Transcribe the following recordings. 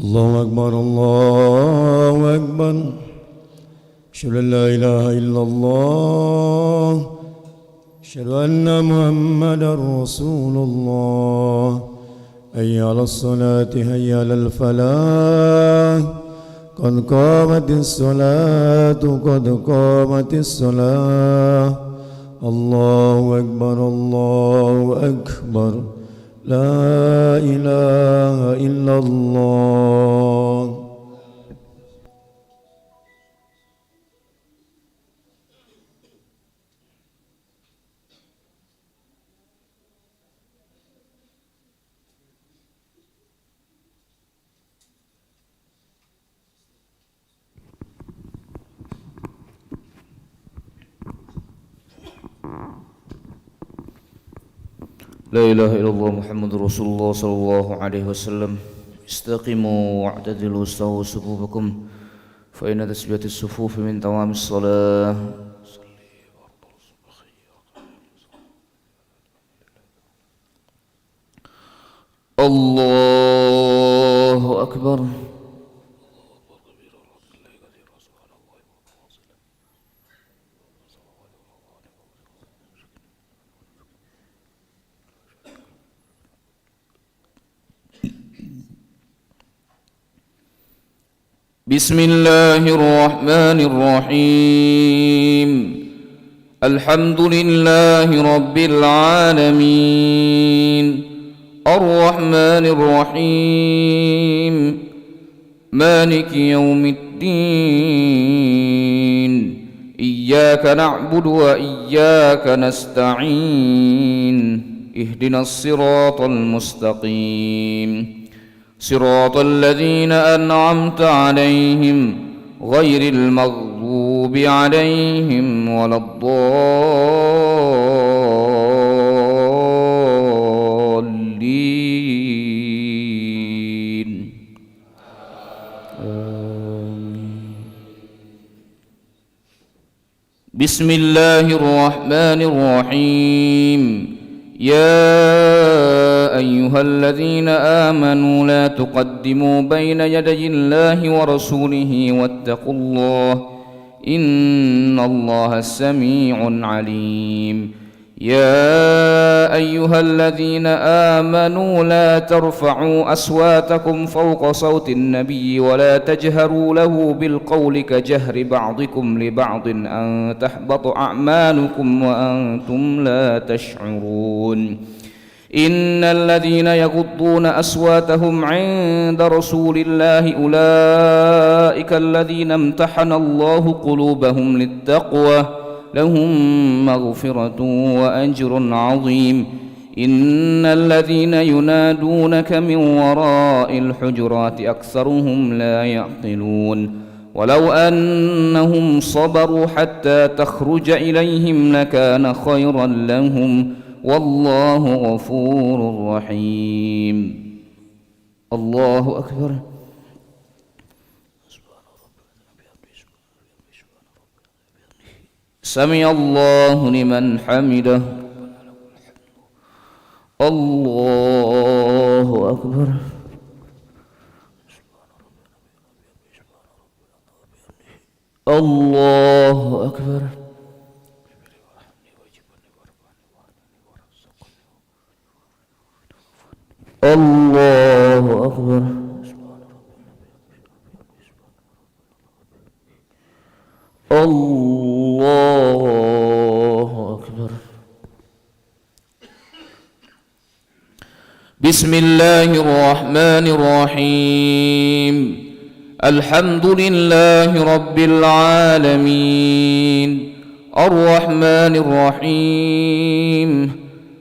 الله أكبر الله أكبر أشهد أن لا إله إلا الله أشهد أن محمدا رسول الله حي على الصلاة حي على الفلاح قد قامت الصلاة قد قامت الصلاة الله أكبر الله أكبر لا إله إلا الله. لا إله إلا الله محمد رسول الله صلى الله عليه وسلم. استقيموا واعتدلوا استووا صفوفكم فإن تسبية الصفوف من تمام الصلاة. الله أكبر. بسم الله الرحمن الرحيم. الحمد لله رب العالمين الرحمن الرحيم مالك يوم الدين إياك نعبد وإياك نستعين اهدنا الصراط المستقيم صراط الذين أنعمت عليهم غير المغضوب عليهم ولا الضالين. بسم الله الرحمن الرحيم. يا أيها الذين آمنوا لا تقدموا بين يدي الله ورسوله واتقوا الله إن الله سميع عليم. يا أيها الذين آمنوا لا ترفعوا أصواتكم فوق صوت النبي ولا تجهروا له بالقول كجهر بعضكم لبعض أن تحبط أعمالكم وأنتم لا تشعرون. إن الذين يغضون أصواتهم عند رسول الله أولئك الذين امتحن الله قلوبهم للتقوى لهم مغفرة وأجر عظيم. إن الذين ينادونك من وراء الحجرات أكثرهم لا يعقلون. ولو أنهم صبروا حتى تخرج إليهم لكان خيرا لهم والله غفور رحيم. الله أكبر. سمع الله لمن حمده. الله أكبر. الله أكبر. الله أكبر. الله أكبر. بسم الله الرحمن الرحيم. الحمد لله رب العالمين الرحمن الرحيم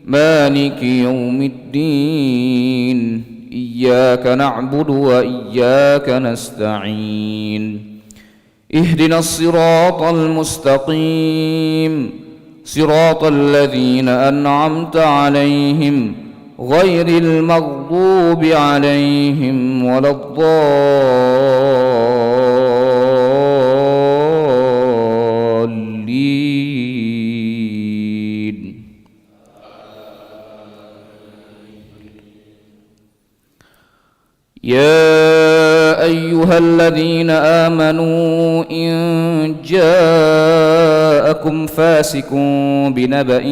مالك يوم الدين إياك نعبد وإياك نستعين اهدنا الصراط المستقيم صراط الذين أنعمت عليهم غير المغضوب عليهم ولا الضالين. يا أيها الذين آمنوا إن جاءكم فاسق بنبأ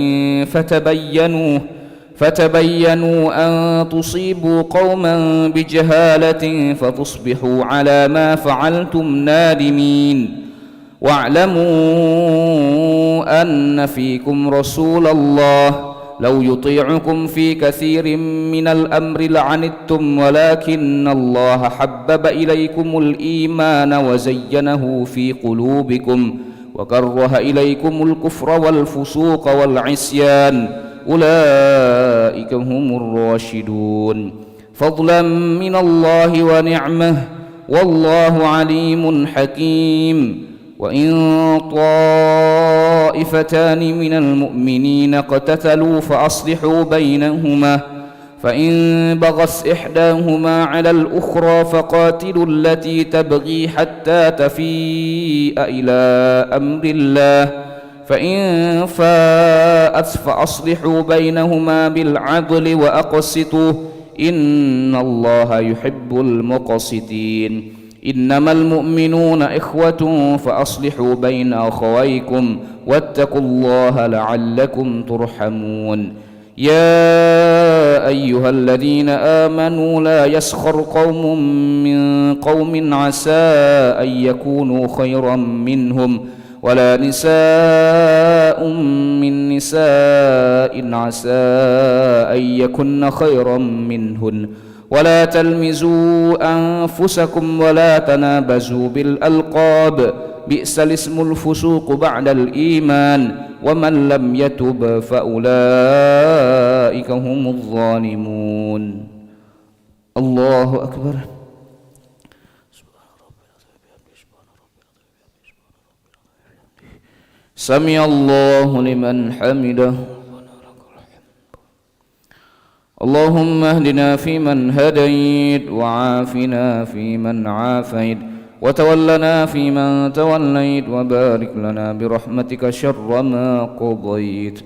فتبينوا أن تصيبوا قوما بجهالة فتصبحوا على ما فعلتم نادمين. واعلموا أن فيكم رسول الله لو يطيعكم في كثير من الأمر لعنتم، ولكن الله حبب إليكم الإيمان وزينه في قلوبكم وكره إليكم الكفر والفسوق والعصيان، أولئك هم الراشدون، فضلا من الله ونعمه، والله عليم حكيم. وإن طائفتان من المؤمنين اقتتلوا فأصلحوا بينهما، فإن بغت إحداهما على الأخرى فقاتلوا التي تبغي حتى تفيء إلى أمر الله، فإن فاءت فأصلحوا بينهما بالعدل وأقسطوا إن الله يحب المقسطين. إنما المؤمنون إخوة فأصلحوا بين أخويكم واتقوا الله لعلكم ترحمون. يا أيها الذين آمنوا لا يسخر قوم من قوم عسى أن يكونوا خيرا منهم، ولا نساء من نساء عسى أن يكن خيرا منهن، ولا تلمزوا أنفسكم ولا تنابزوا بالألقاب، بئس الاسم الفسوق بعد الإيمان، ومن لم يتب فأولئك هم الظالمون. الله أكبر. سمع الله لمن حمده. اللهم اهدنا فيمن هديت، وعافنا فيمن عافيت، وتولنا فيمن توليت، وبارك لنا برحمتك شر ما قضيت.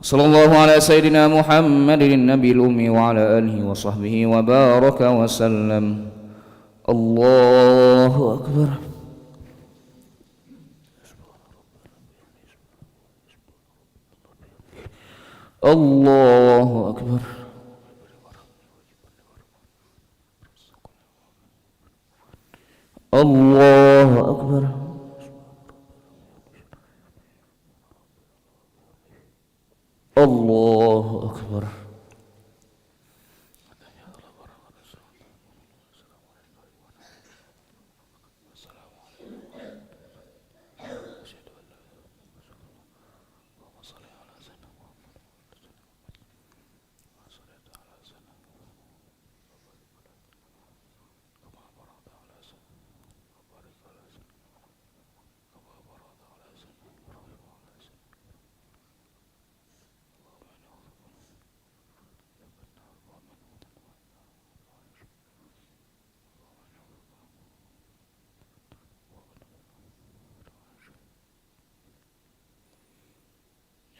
صلى الله على سيدنا محمد النبي الأمي وعلى آله وصحبه وبارك وسلم. الله أكبر. الله أكبر. الله أكبر. الله أكبر.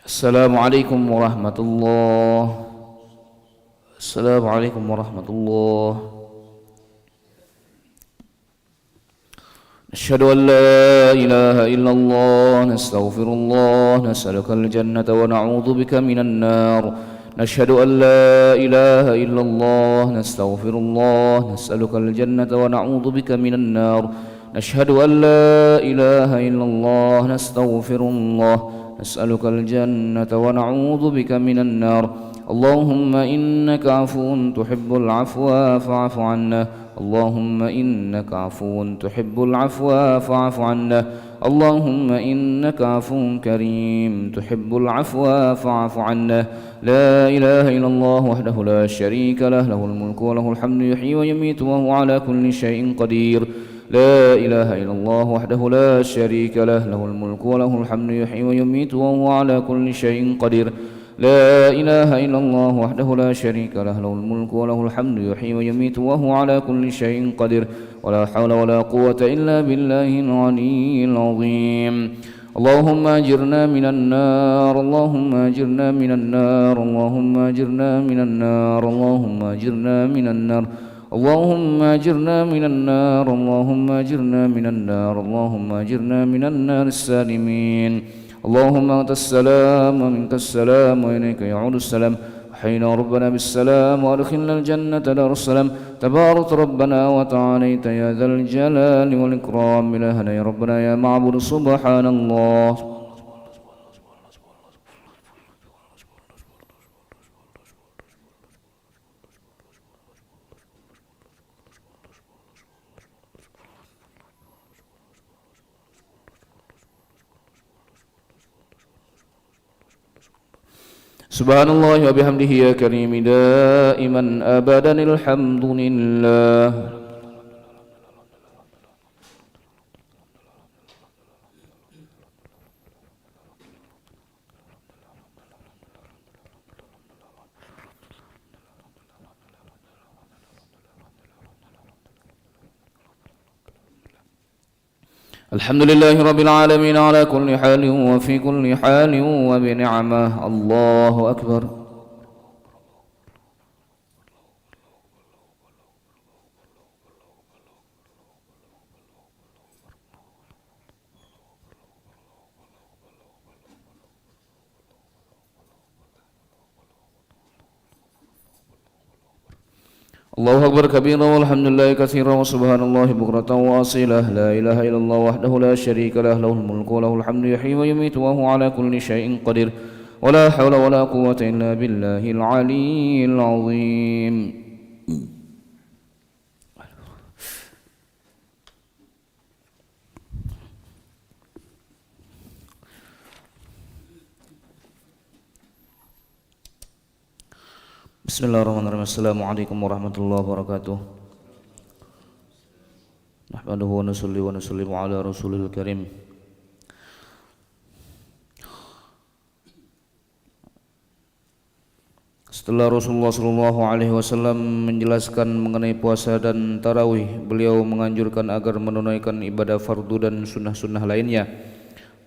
السلام عليكم ورحمة الله. السلام عليكم ورحمة الله. نشهد أن لا إله إلا الله، نستغفر الله، نسألك الجنة ونعوذ بك من النار. نشهد أن لا إله إلا الله، نستغفر الله، نسألك الجنة ونعوذ بك من النار. نشهد أن لا إله إلا الله، نستغفر الله، نسألك الجنة ونعوذ بك من النار. اللهم إنك عفو تحب العفو فاعف عنا. اللهم إنك عفو تحب العفو فاعف عنا. اللهم إنك عفو كريم تحب العفو فاعف عنا. لا إله إلا الله وحده لا شريك له، له الملك وله الحمد يحيي ويميت وهو على كل شيء قدير. لا إله إلا الله وحده لا شريك له، له الملك وله الحمد يحيي ويميت وهو على كل شيء قدير. لا إله إلا الله وحده لا شريك له، له الملك وله الحمد يحيي ويميت وهو على كل شيء قدير. ولا حول ولا قوة إلا بالله العلي العظيم. اللهم أجرنا من النار اللهم أجرنا من النار اللهم أجرنا من النار اللهم أجرنا من النار اللهم أجرنا من النار اللهم أجرنا من النار اللهم أجرنا من النار السالمين. اللهم أنت السلام ومنك السلام وإليك يعود السلام. حينا ربنا بالسلام وأدخلنا الجنة دار السلام. تبارك ربنا وتعاليت يا ذا الجلال والإكرام. إلهنا يا ربنا يا معبود سبحان الله. سبحان الله وبحمده يا كريم دائما أبدا الحمد لله. الحمد لله رب العالمين على كل حال وفي كل حال وبنعمه. الله أكبر. الله أكبر كبيرا والحمد لله كثيرا وسبحان الله بكرة وأصيلا. لا إله إلا الله وحده لا شريك له له الملك وله الحمد يحيي ويميت وهو على كل شيء قدير. ولا حول ولا قوة إلا بالله العلي العظيم. Bismillahirrahmanirrahim. Assalamualaikum warahmatullahi wabarakatuh. Nahmaduhu wa nusalli wa nusallimu ala rasulil karim. Setelah Rasulullah SAW menjelaskan mengenai puasa dan tarawih, beliau menganjurkan agar menunaikan ibadah fardu dan sunnah-sunnah lainnya.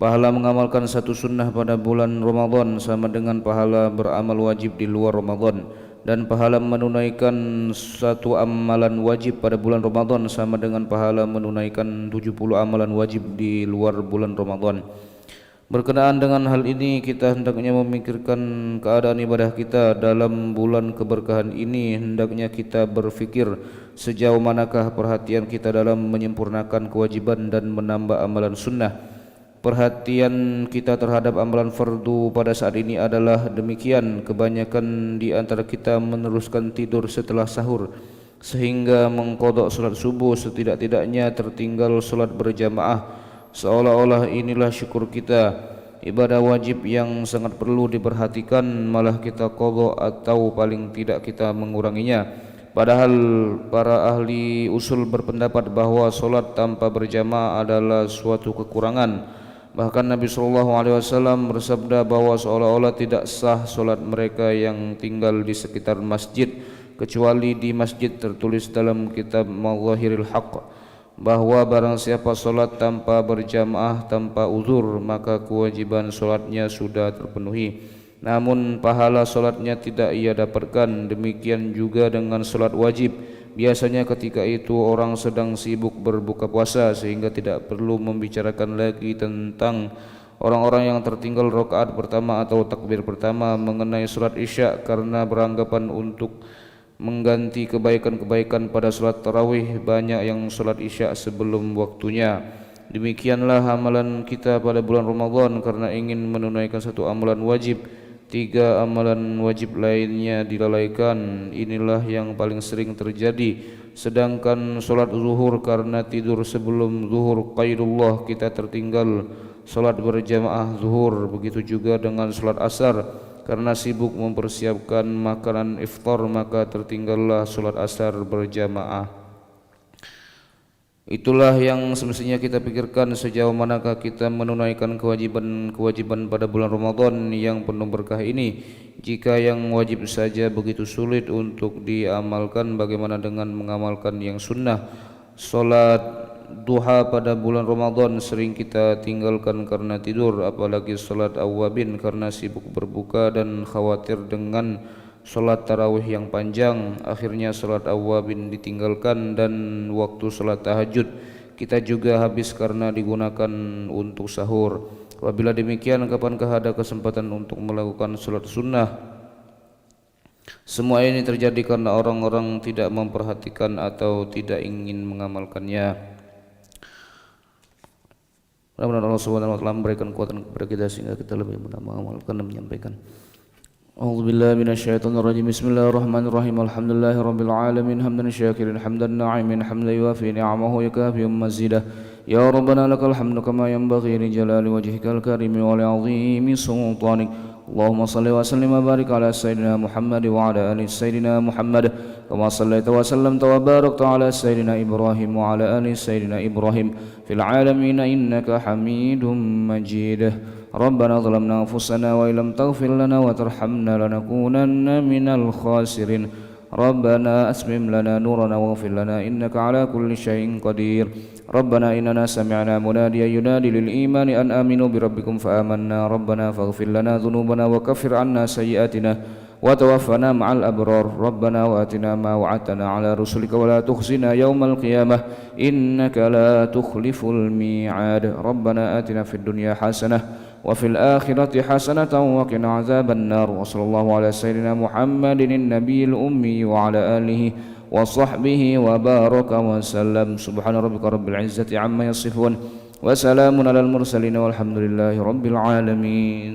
Pahala mengamalkan satu sunnah pada bulan Ramadan sama dengan pahala beramal wajib di luar Ramadan, dan pahala menunaikan satu amalan wajib pada bulan Ramadan sama dengan pahala menunaikan 70 amalan wajib di luar bulan Ramadan. Berkenaan dengan hal ini, kita hendaknya memikirkan keadaan ibadah kita dalam bulan keberkahan ini. Hendaknya kita berfikir sejauh manakah perhatian kita dalam menyempurnakan kewajiban dan menambah amalan sunnah. Perhatian kita terhadap amalan fardu pada saat ini adalah demikian. Kebanyakan di antara kita meneruskan tidur setelah sahur sehingga mengqadha salat subuh setidak-tidaknya tertinggal salat berjamaah, seolah-olah inilah syukur kita. Ibadah wajib yang sangat perlu diperhatikan malah kita qadha atau paling tidak kita menguranginya. Padahal para ahli usul berpendapat bahwa salat tanpa berjamaah adalah suatu kekurangan. Bahkan Nabi SAW bersabda bahwa seolah-olah tidak sah solat mereka yang tinggal di sekitar masjid, kecuali di masjid tertulis dalam kitab Mazahiril Haqq bahwa barang siapa solat tanpa berjamaah tanpa uzur, maka kewajiban solatnya sudah terpenuhi, namun pahala solatnya tidak ia dapatkan. Demikian juga dengan solat wajib. Biasanya ketika itu orang sedang sibuk berbuka puasa sehingga tidak perlu membicarakan lagi tentang orang-orang yang tertinggal rakaat pertama atau takbir pertama mengenai salat Isya karena beranggapan untuk mengganti kebaikan-kebaikan pada salat tarawih. Banyak yang salat Isya sebelum waktunya. Demikianlah amalan kita pada bulan Ramadan. Karena ingin menunaikan satu amalan wajib, 3 amalan wajib lainnya dilalaikan. Inilah yang paling sering terjadi. Sedangkan solat zuhur karena tidur sebelum zuhur qaidullah kita tertinggal solat berjamaah zuhur. Begitu juga dengan solat asar karena sibuk mempersiapkan makanan iftar, maka tertinggallah solat asar berjamaah. Itulah yang semestinya kita pikirkan sejauh manakah kita menunaikan kewajiban-kewajiban pada bulan Ramadan yang penuh berkah ini. Jika yang wajib saja begitu sulit untuk diamalkan, bagaimana dengan mengamalkan yang sunnah? Solat duha pada bulan Ramadan sering kita tinggalkan karena tidur, apalagi salat awwabin karena sibuk berbuka dan khawatir dengan salat tarawih yang panjang. Akhirnya salat awwabin ditinggalkan dan waktu salat tahajud kita juga habis karena digunakan untuk sahur. Apabila demikian, kapankah ada kesempatan untuk melakukan salat sunnah? Semua ini terjadi karena orang-orang tidak memperhatikan atau tidak ingin mengamalkannya. Mudah-mudahan Allah Subhanahu wa taala memberikan kekuatan kepada kita sehingga kita lebih mudah mengamalkan dan menyampaikan. A'udzubillahi minasyaitonirrajim. Bismillahirrahmanirrahim. Alhamdulillahirabbil alamin hamdan syakirin hamdan na'imin hamdan yuwafi ni'amahu yukafi mazidah. Ya Rabbana lakal hamdu kama yanbaghi li jalali wajhikal karimi wa li 'azimi sultanik. Allahumma salli wa sallim wa barik ala sayyidina Muhammad wa ala ali sayyidina Muhammad kama sallaita wa sallamta wa barakta ala sayyidina Ibrahim wa ala ali sayyidina Ibrahim fil alamin innaka Hamidum Majid. Rabbana zalamna anfusana wa illam taghfir lana wa tarhamna lanakunanna minal khasirin. ربنا أتمم لنا نورنا واغفر لنا إنك على كل شيء قدير. ربنا إننا سمعنا مناديا ينادي للإيمان أن آمنوا بربكم فآمنا ربنا فاغفر لنا ذنوبنا وكفر عنا سيئاتنا وتوفنا مع الأبرار. ربنا وآتنا ما وعدتنا على رسلك ولا تخزنا يوم القيامة إنك لا تخلف الميعاد. ربنا آتنا في الدنيا حسنة وفي الآخرة حسنة وقنا عذاب النار. وصلى الله على سيدنا محمد النبي الأمي وعلى آله وصحبه وبارك وسلم. سبحان ربك رب العزة عما يصفون وسلام على المرسلين والحمد لله رب العالمين.